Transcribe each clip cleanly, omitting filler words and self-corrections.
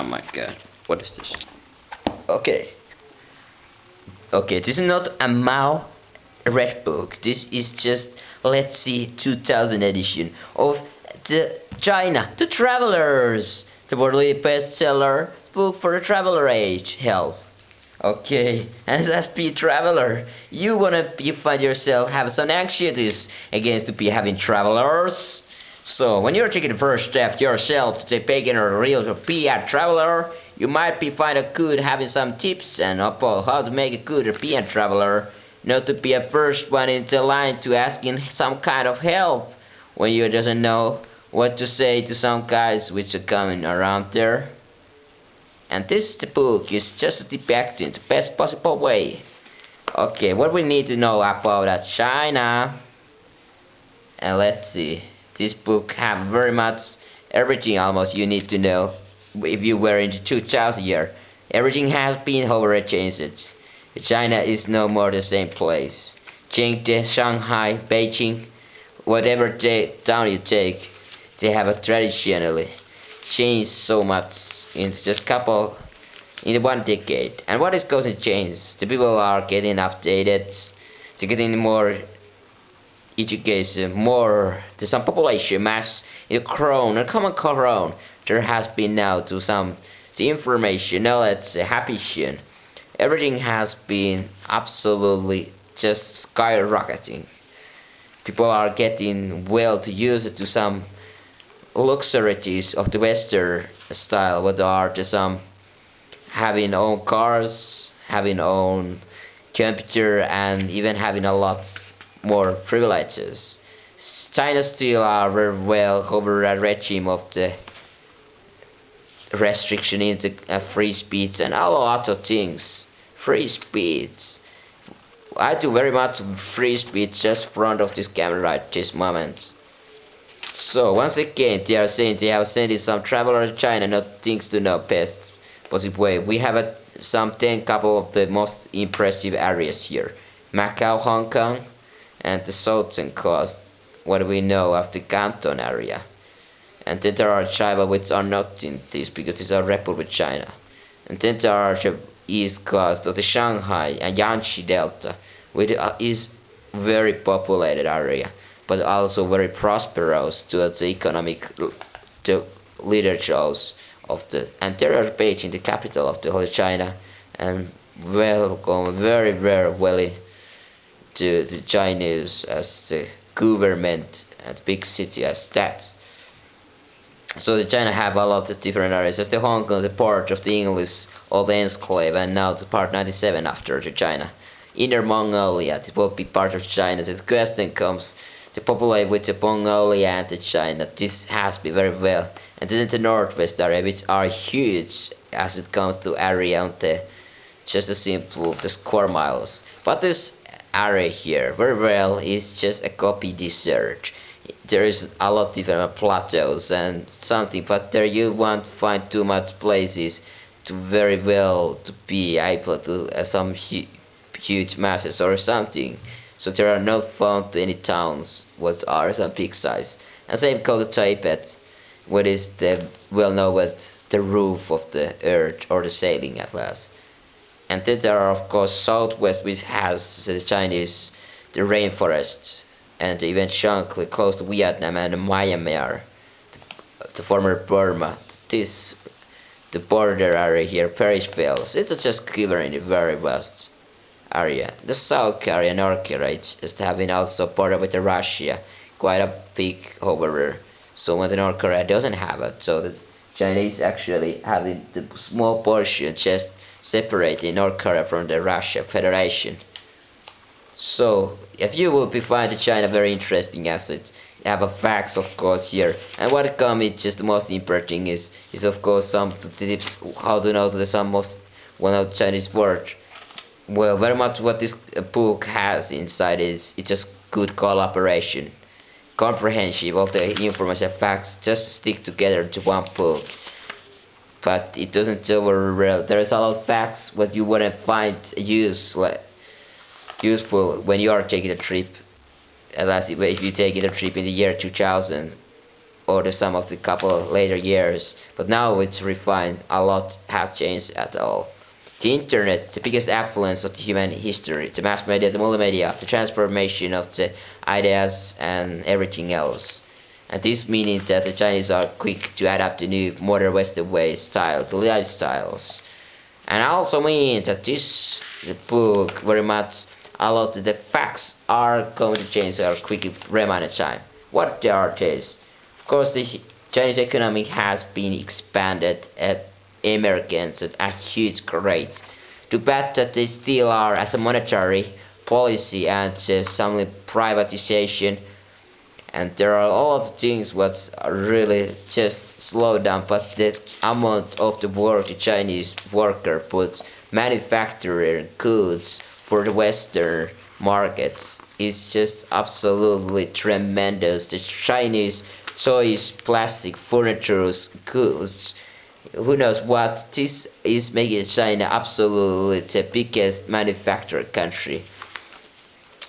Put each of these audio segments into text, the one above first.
Oh my god, what is this? Okay. Okay, this is not a Mao Red Book. This is just, let's see, 2000 edition of the China, The Travelers, the worldly bestseller book for the traveler age health. Okay, as be traveler, you wanna you find yourself have some anxieties against to be having travelers. So when you're taking the first step yourself to taking a real to be a traveler, you might be find a good having some tips and about how to make a good European traveler, not to be a first one in the line to asking some kind of help when you doesn't know what to say to some guys which are coming around there. And this the book is just depicted in the best possible way. Okay, what we need to know about China. And let's see. This book have very much everything almost you need to know if you were in the 2000 year. Everything has been over changed. China is no more the same place. Chengde, Shanghai, Beijing, whatever town you take, they have a traditionally changed so much in just in one decade. And what is going to change? The people are getting updated, they're getting more education, more to some population mass in crown and common crown. There has been now to some the information, knowledge, happiness. Everything has been absolutely just skyrocketing. People are getting well to use it to some luxuries of the Western style, what are to some having own cars, having own computer, and even having a lot more privileges. China still are very well over a regime of the restriction into free speech and a lot of things. Free speech. I do very much free speech just front of this camera at this moment. So once again they are saying they have sent in some traveler to China, not things to know best possible way. We have some 10 couple of the most impressive areas here. Macau, Hong Kong, and the southern coast, what we know of the Canton area. And then there are China which are not in this because these are Republic of China. And then there are the east coast of the Shanghai and Yangtze Delta, which is very populated area, but also very prosperous to the economic the leaders of the, and there are Beijing, the capital of the whole China, and welcome very well to the Chinese as the government and big city as that. So the China have a lot of different areas, as the Hong Kong, the part of the English or the enclave, and now the part 97 after the China. Inner Mongolia, it will be part of China. So the question comes to populate with the Mongolia and the China. This has been very well. And then the northwest area, which are huge as it comes to area on the just a simple the square miles. But this area here very well is just a copy desert. There is a lot of different plateaus and something, but there you won't find too much places to very well to be able to some huge masses or something. So there are not found any towns what are some big size. And same goes to Tibet, what is the well known with the roof of the earth or the sailing at last. And then there are of course southwest, which has the Chinese the rainforests, and even Shankly close to Vietnam and Myanmar, the former Burma. This the border area here, Paris Bells. It's just covering a very vast area. The South Korea, North Korea is having also border with Russia, quite a big over there. So when the North Korea doesn't have it, so the Chinese actually having the small portion just separating North Korea from the Russia Federation. So if you will be find China very interesting assets, you have a facts of course here. And what comes just the most important is of course some tips how to know the some most one of the Chinese word. Well, very much what this book has inside is it's just good collaboration, comprehensive of the information facts just stick together to one book. But it doesn't over there is a lot of facts what you wouldn't find useful when you are taking a trip. Unless if you take a trip in the year 2000 or the some of the couple later years, but now it's refined. A lot has changed at all. The internet, the biggest affluence of the human history, the mass media, the multimedia, the transformation of the ideas and everything else. And this meaning that the Chinese are quick to adapt to new modern Western ways, style, to lifestyles. And I also mean that this book very much a lot of the facts are going to change or quickly remain in time. What they are these? Of course, the Chinese economy has been expanded at Americans at a huge rate. Too bad that they still are as a monetary policy and some privatization, and there are a lot of things what really just slow down, but the amount of the work the Chinese worker puts manufacturing goods for the Western markets is just absolutely tremendous. The Chinese toys, plastic, furniture, goods, who knows what, this is making China absolutely the biggest manufacturer country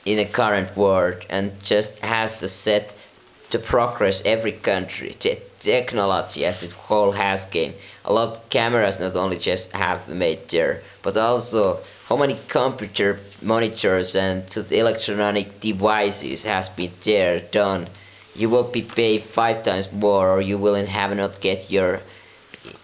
in the current world, and just has to set to progress every country. The technology as a whole has gained a lot of cameras, not only just have made there, but also how many computer monitors and the electronic devices has been there done. You will be paid 5 times more, or you will have not get your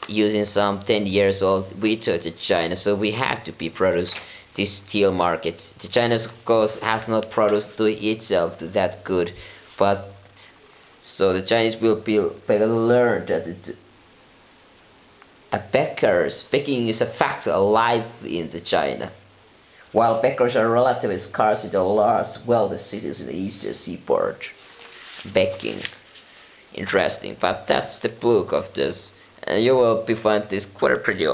using some 10 years old Vito to China. So we have to be produced these steel markets. The China of course has not produced to itself that good, but so the Chinese will be learn that baking is a fact alive in the China. While bakers are relatively scarce in the large wealthy cities in the eastern seaboard. Baking. Interesting, but that's the book of this. And you will be find this quite pretty